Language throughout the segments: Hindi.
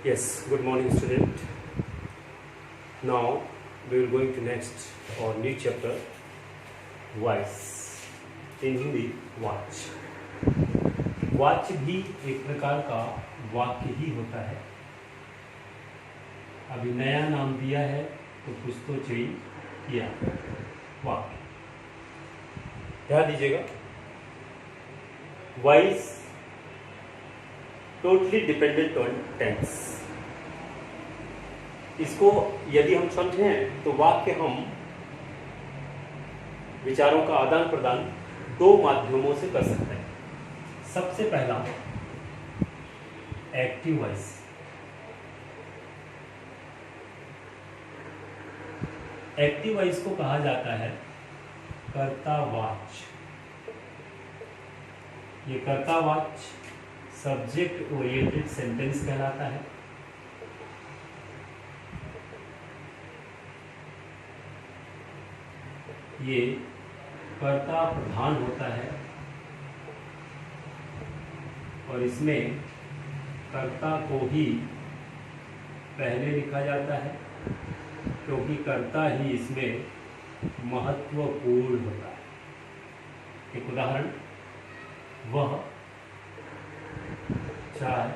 Yes, good morning student. Now we will going to next our new chapter voice. In Hindi watch. watch भी एक प्रकार का वाक्य ही होता है। अभी नया नाम दिया है तो कुछ तो चेंज किया वाक्य। ध्यान दीजिएगा, voice totally dependent on tense. इसको यदि हम समझें तो वाक्य हम विचारों का आदान प्रदान दो माध्यमों से कर सकते हैं। सबसे पहला एक्टिव वॉइस। एक्टिव वॉइस को कहा जाता है कर्तावाच्य। ये कर्तावाच्य सब्जेक्ट ओरिएंटेड सेंटेंस कहलाता है। ये कर्ता प्रधान होता है और इसमें कर्ता को ही पहले लिखा जाता है क्योंकि कर्ता ही इसमें महत्वपूर्ण होता है। एक उदाहरण, वह चाय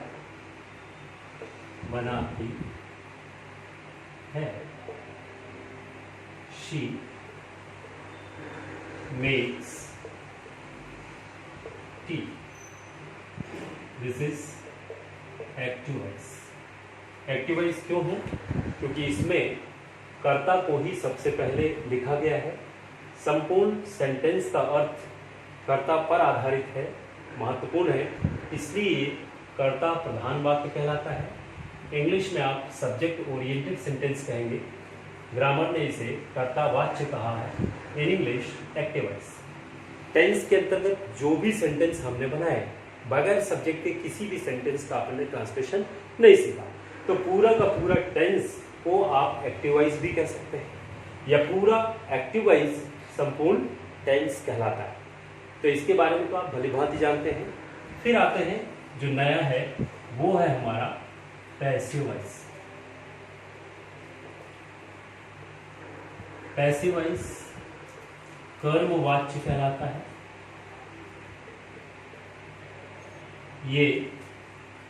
बनाती है। She makes tea. This is active voice. Active voice क्यों है? क्योंकि इसमें कर्ता को ही सबसे पहले लिखा गया है। संपूर्ण सेंटेंस का अर्थ कर्ता पर आधारित है, महत्वपूर्ण है, इसलिए कर्ता प्रधान वाक्य कहलाता है। इंग्लिश में आप सब्जेक्ट ओरिएंटेड सेंटेंस कहेंगे, ग्रामर ने इसे कर्तावाच्य कहा है। In English active voice. Tense के अंतर्गत जो भी सेंटेंस हमने बनाए, बगैर सब्जेक्ट के किसी भी सेंटेंस का आपने ट्रांसलेशन नहीं सीखा, तो पूरा का पूरा टेंस को आप एक्टिव वॉइस भी कह सकते हैं, या पूरा एक्टिव वॉइस संपूर्ण टेंस कहलाता है। तो इसके बारे में तो आप भली भांति जानते हैं। फिर आते हैं जो नया है, वो है हमारा पैसिव वॉइस। पैसिव वॉइस कर्मवाच्य कहलाता है। ये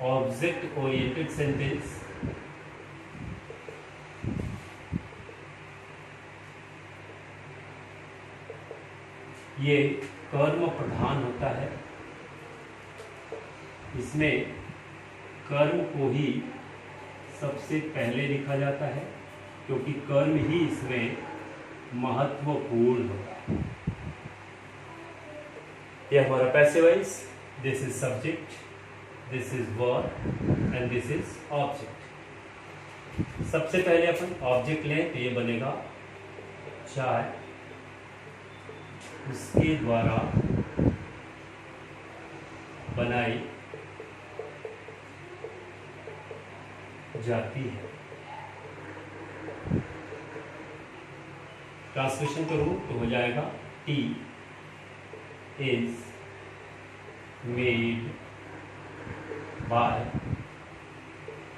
ऑब्जेक्ट ओरिएंटेड सेंटेंस ये कर्म प्रधान होता है। इसमें कर्म को ही सबसे पहले लिखा जाता है क्योंकि कर्म ही इसमें महत्वपूर्ण होता है। यह हमारा passive voice. This is subject, this is verb and this is object. सबसे पहले अपन ऑब्जेक्ट लें तो ये बनेगा चाय उसके द्वारा बनाई जाती है। ट्रांसलेशन करूं तो हो जाएगा टी इज मेड बाय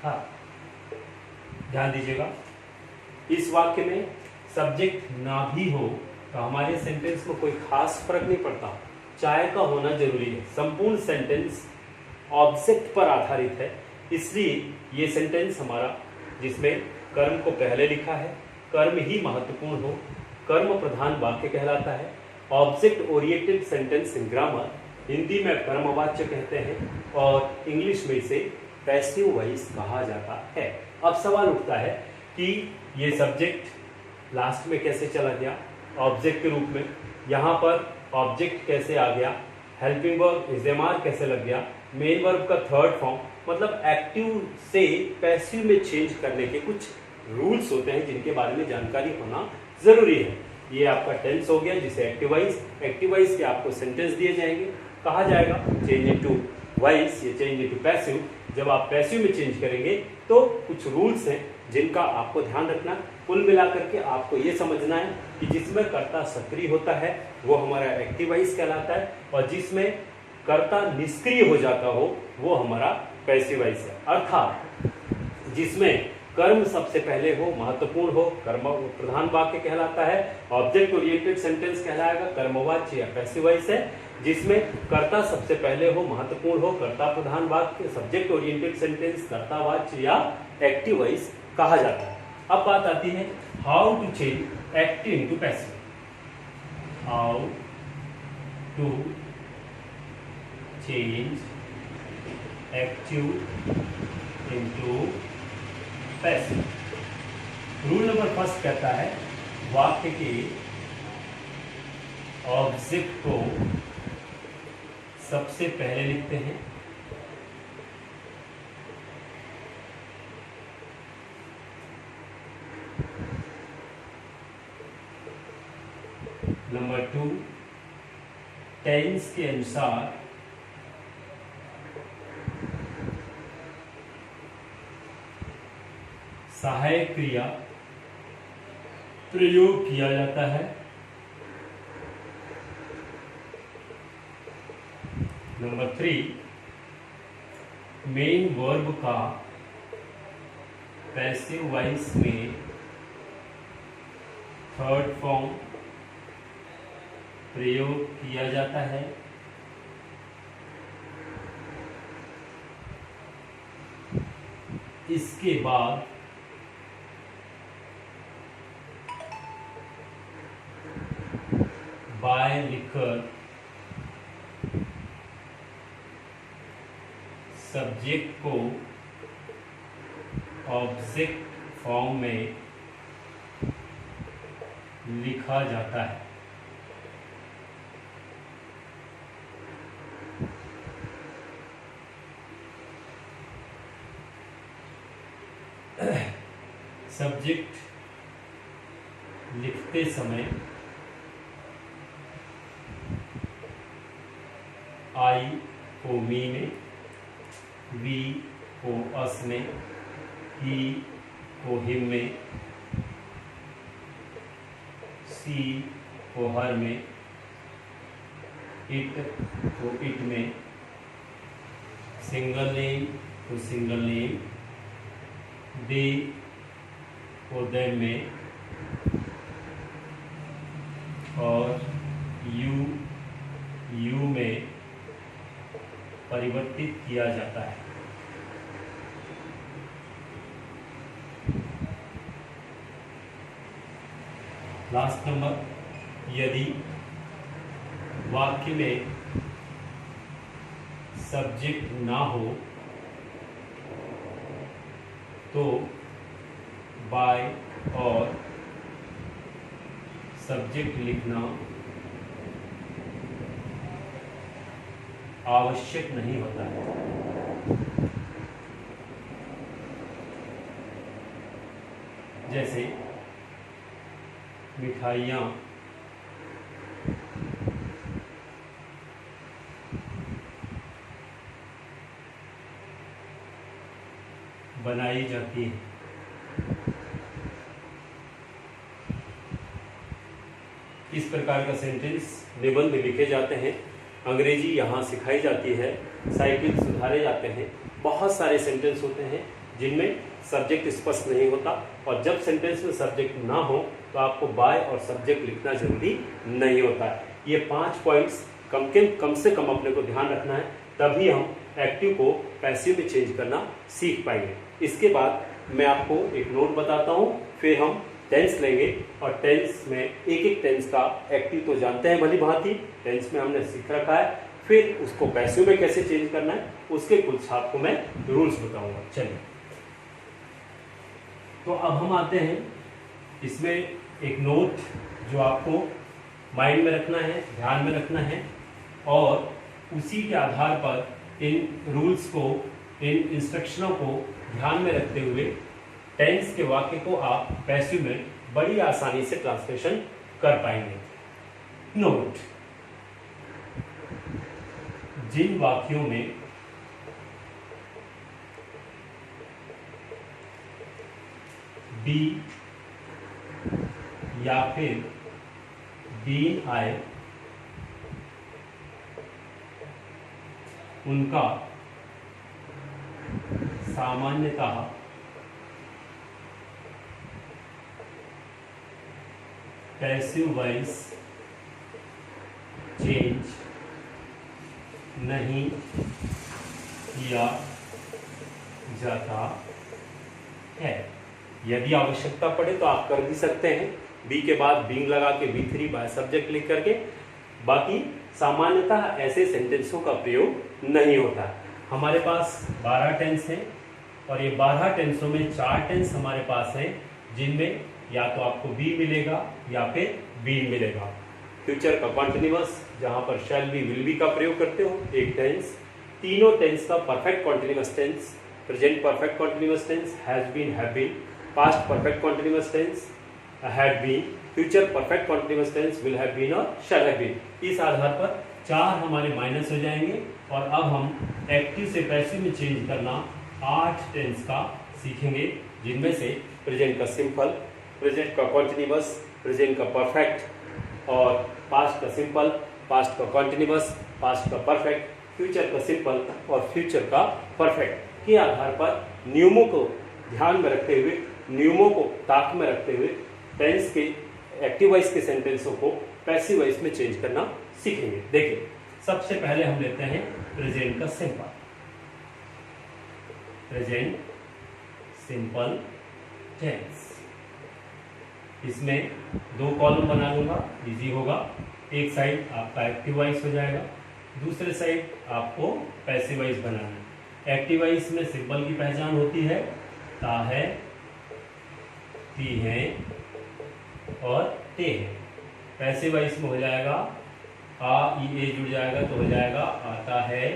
हर। ध्यान दीजिएगा, इस वाक्य में सब्जेक्ट ना भी हो तो हमारे सेंटेंस में कोई खास फर्क नहीं पड़ता, चाय का होना जरूरी है। संपूर्ण सेंटेंस ऑब्जेक्ट पर आधारित है, इसलिए ये सेंटेंस हमारा जिसमें कर्म को पहले लिखा है, कर्म ही महत्वपूर्ण हो, कर्म प्रधान वाक्य कहलाता है। Object oriented sentence in grammar, Hindi में कर्मवाच्य कहते हैं और इंग्लिश में इसे पैसिव वॉइस कहा जाता है। अब सवाल उठता है कि ये सब्जेक्ट लास्ट में कैसे चला गया ऑब्जेक्ट के रूप में, यहाँ पर ऑब्जेक्ट कैसे आ गया, हेल्पिंग वर्ब इज़ेमार कैसे लग गया, मेन वर्ब का थर्ड फॉर्म, मतलब एक्टिव से पैसिव में चेंज करने के कुछ रूल्स होते हैं जिनके बारे में जानकारी होना जरूरी है। ये आपका टेंस हो गया जिसे एक्टिव वॉइस। एक्टिव वॉइस के आपको सेंटेंस दिए जाएंगे, कहा जाएगा चेंज इनटू वॉइस या चेंज इनटू पैसिव। जब आप पैसिव में चेंज करेंगे तो कुछ रूल्स हैं जिनका आपको ध्यान रखना। कुल मिलाकर के आपको ये समझना है कि जिसमें कर्ता सक्रिय होता है वो हमारा एक्टिव वॉइस कहलाता है, और जिसमें कर्ता निष्क्रिय हो जाता हो वो हमारा पैसिव वॉइस है। अर्थात जिसमें कर्म सबसे पहले हो, महत्वपूर्ण हो, कर्म प्रधान वाक्य कहलाता है। ऑब्जेक्ट ओरिएंटेड सेंटेंस कहलाएगा कर्मवाच्य या पैसिव वॉइस है, जिसमें कर्ता सबसे पहले हो, महत्वपूर्ण हो, कर्ता प्रधान वाक्य। सब्जेक्ट ओरिएंटेड सेंटेंस कर्तावाच्य या एक्टिव वॉइस कहा जाता है। अब बात आती है how to change active into passive. How to change active into passive. Rule number first कहता है वाक्य के ऑब्जेक्ट को सबसे पहले लिखते हैं, नंबर 2 टेंस के अनुसार सहायक क्रिया प्रयोग किया जाता है। नंबर 3 मेन वर्ब का पैसिव वॉइस में थर्ड फॉर्म प्रयोग किया जाता है। इसके बाद बाय लिखकर सब्जेक्ट को ऑब्जेक्ट फॉर्म में लिखा जाता है। सब्जेक्ट लिखते समय आई को मी में, वी को अस में, ही को हिम में, सी को हर में, इट को इट में, सिंगल नेम को सिंगल नेम, दे को देम में और यू में परिवर्तित किया जाता है। लास्ट नंबर, यदि वाक्य में सब्जेक्ट ना हो तो बाय और सब्जेक्ट लिखना आवश्यक नहीं होता है। जैसे मिठाइयाँ बनाई जाती है। इस प्रकार का सेंटेंस निबंध लिखे जाते हैं। अंग्रेजी यहाँ सिखाई जाती है, साइकिल सुधारे जाते हैं। बहुत सारे सेंटेंस होते हैं जिनमें सब्जेक्ट स्पष्ट नहीं होता, और जब सेंटेंस में सब्जेक्ट ना हो तो आपको बाय और सब्जेक्ट लिखना जरूरी नहीं होता है। ये 5 पॉइंट्स कम से कम अपने को ध्यान रखना है, तभी हम एक्टिव को पैसिव में चेंज करना सीख पाएंगे। इसके बाद मैं आपको एक नोट बताता हूँ, फिर हम टेंस लेंगे, और टेंस में एक एक टेंस का एक्टिव तो जानते हैं भली भांति, टेंस में हमने सीख रखा है, फिर उसको पैसिव में कैसे चेंज करना है उसके कुछ आपको मैं रूल्स बताऊंगा। चलिए, तो अब हम आते हैं इसमें एक नोट जो आपको माइंड में रखना है, ध्यान में रखना है, और उसी के आधार पर इन रूल्स को, इन इंस्ट्रक्शनों को ध्यान में रखते हुए टेंस के वाक्य को आप पैसिव में बड़ी आसानी से ट्रांसलेशन कर पाएंगे। नोट, जिन वाक्यों में बी या फिर बीन आए, उनका सामान्यतः पैसिव वॉइस चेंज नहीं किया जाता है। यदि आवश्यकता पड़े तो आप कर भी सकते हैं, बी के बाद बीइंग लगा के V3 बाय सब्जेक्ट लिख करके। बाकी सामान्यतः ऐसे सेंटेंसों का प्रयोग नहीं होता। हमारे पास 12 टेंस हैं और ये 12 टेंसों में 4 टेंस हमारे पास हैं जिनमें या तो आपको बी मिलेगा या फिर बी मिलेगा। फ्यूचर का कॉन्टिन्यूअस जहां पर शैल बी विल बी का प्रयोग करते हो एक टेंस, तीनों टेंस का perfect continuous tense, present perfect continuous tense has been, have been, past perfect continuous tense had been, future perfect continuous tense will have been और शैल हैव बीन। इस आधार पर 4 हमारे माइनस हो जाएंगे और अब हम एक्टिव से पैसिव में चेंज करना 8 टेंस का सीखेंगे, जिनमें से प्रेजेंट का सिंपल, प्रेजेंट का कॉन्टिन्यूअस, प्रेजेंट का परफेक्ट और पास्ट का सिंपल, पास्ट का कॉन्टिन्यूअस, पास्ट का परफेक्ट, फ्यूचर का सिंपल और फ्यूचर का परफेक्ट के आधार पर नियमों को ध्यान में रखते हुए, नियमों को ताक में रखते हुए टेंस के एक्टिव वॉइस के सेंटेंसों को पैसिव वॉइस में चेंज करना सीखेंगे। देखिए, सबसे पहले हम लेते हैं प्रेजेंट का सिंपल। प्रेजेंट सिंपल टेंस, इसमें 2 कॉलम बना लूंगा, इजी होगा। एक साइड आपका एक्टिव वॉइस हो जाएगा, दूसरे साइड आपको पैसिव वॉइस बनाना है। एक्टिव वॉइस में सिंपल की पहचान होती है ता है, ती है और ते है। पैसिव वॉइस में हो जाएगा आ ई ए जुड़ जाएगा तो हो जाएगा आता है,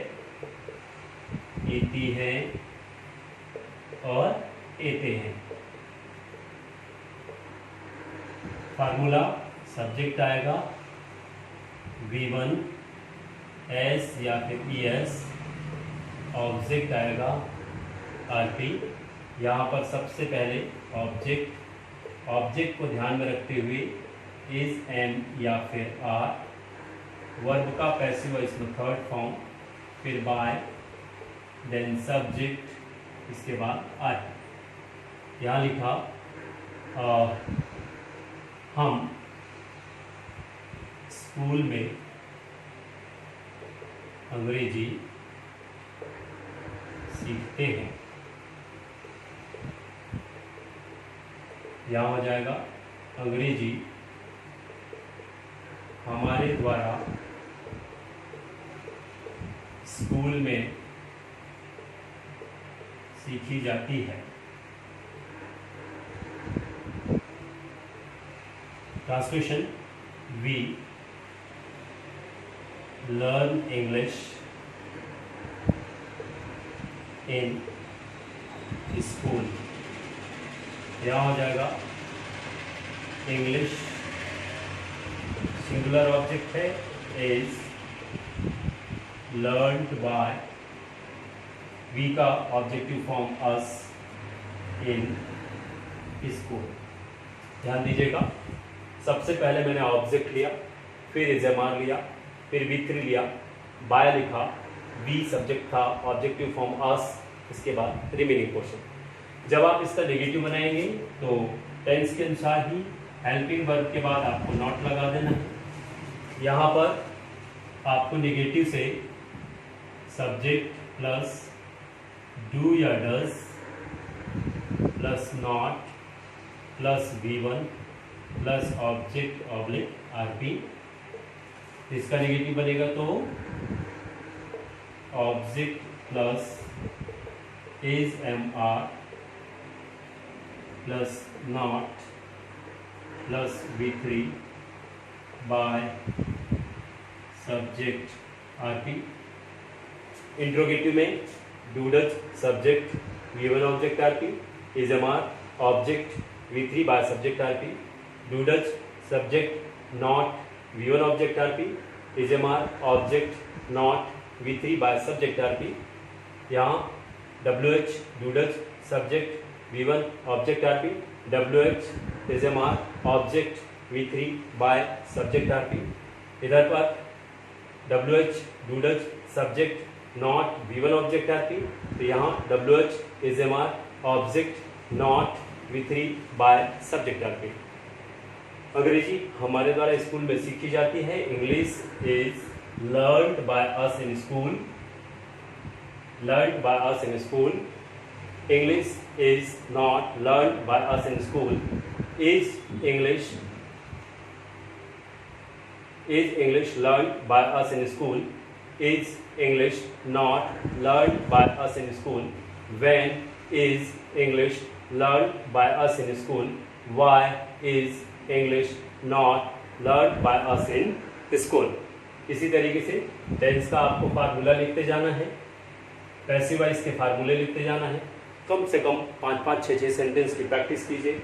इति है और एते हैं। फार्मूला सब्जेक्ट आएगा V1 S या फिर ES, ऑब्जेक्ट आएगा RP। यहाँ पर सबसे पहले ऑब्जेक्ट को ध्यान में रखते हुए इज, एम या फिर आर, वर्ब का पैसिव वॉइस में थर्ड फॉर्म, फिर बाय, देन सब्जेक्ट, इसके बाद आर। यहाँ लिखा हम स्कूल में अंग्रेजी सीखते हैं। यहाँ हो जाएगा अंग्रेजी हमारे द्वारा स्कूल में सीखी जाती है। Translation, we learn English in school. यहाँ हो जाएगा इंग्लिश सिंगुलर ऑब्जेक्ट है, इज लर्नड बाय, वी का objective form us, in school. ध्यान दीजिएगा, सबसे पहले मैंने ऑब्जेक्ट लिया, फिर इजेमार लिया, फिर V3 लिया, बाय लिखा, वी सब्जेक्ट था, ऑब्जेक्टिव फॉर्म अस, इसके बाद रिमेनिंग पोर्शन। जब आप इसका नेगेटिव बनाएंगे तो टेंस के अनुसार ही हेल्पिंग वर्ब के बाद आपको नॉट लगा देना है। यहाँ पर आपको नेगेटिव से सब्जेक्ट प्लस डू या does plus not plus V1 plus object oblique RP, इसका नेगेटिव बनेगा तो object plus is MR plus not plus V3 by subject RP। Interrogative में do does subject V1 object RP, is MR object V3 by subject RP, do does subject not V1 object RP, is MR object not V3 by subject RP। यहाँ WH do does subject V1 object RP, WH is MR object V3 by subject RP। इधर पर WH do does subject not V1 object RP, तो यहाँ WH is MR object not V3 by subject RP। अंग्रेजी हमारे द्वारा स्कूल में सीखी जाती है। English is learned by us in school, learned by us in school. English is not learned by us in school. Is English learned by us in school? Is English not learned by us in school? When is English learned by us in school? Why is English not learned by us in school? इसी तरीके से टेंस का आपको फार्मूला लिखते जाना है, पैसिव वॉइस के फार्मूले लिखते जाना है। कम से कम 5-5, 6-6 सेंटेंस की प्रैक्टिस कीजिए।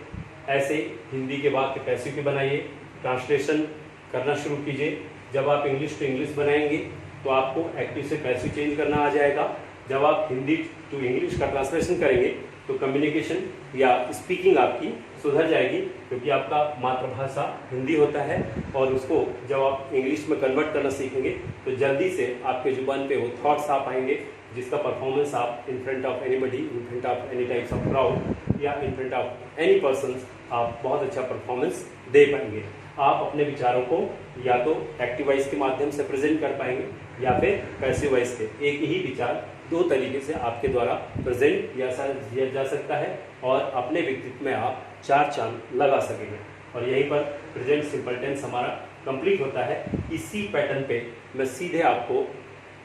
ऐसे हिंदी के वाक्य पैसिव के बनाइए, ट्रांसलेशन करना शुरू कीजिए। जब आप इंग्लिश टू इंग्लिश बनाएंगे तो आपको एक्टिव से पैसिव चेंज करना आ जाएगा। जब आप हिंदी टू इंग्लिश का ट्रांसलेशन करेंगे तो कम्युनिकेशन या स्पीकिंग आपकी सुधर जाएगी, क्योंकि आपका मातृभाषा हिंदी होता है और उसको जब आप इंग्लिश में कन्वर्ट करना सीखेंगे तो जल्दी से आपके जुबान पे वो थॉट्स आ पाएंगे, जिसका परफॉर्मेंस आप in front of anybody, in front of any types of crowd या in front of any person आप बहुत अच्छा परफॉर्मेंस दे पाएंगे। आप अपने विचारों को या तो एक्टिव वॉइस के माध्यम से प्रेजेंट कर पाएंगे या फिर पैसिव वॉइस के। एक ही विचार 2 तरीके से आपके द्वारा प्रेजेंट किया जा सकता है और अपने व्यक्तित्व में आप 4 चांद लगा सकेंगे। और यहीं पर प्रेजेंट सिंपल टेंस हमारा कंप्लीट होता है। इसी पैटर्न पे मैं सीधे आपको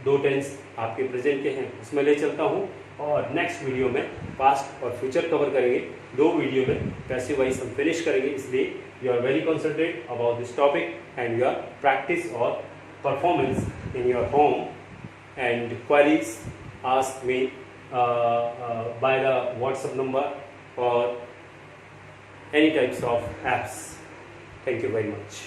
2 टेंस आपके प्रेजेंट के हैं उसमें ले चलता हूँ और नेक्स्ट वीडियो में पास्ट और फ्यूचर कवर करेंगे। 2 वीडियो में पैसिव वॉइस हम फिनिश करेंगे, इसलिए you are very concentrate about this topic and your practice or performance in your home, and queries ask me by the WhatsApp number or any types of apps. Thank you very much.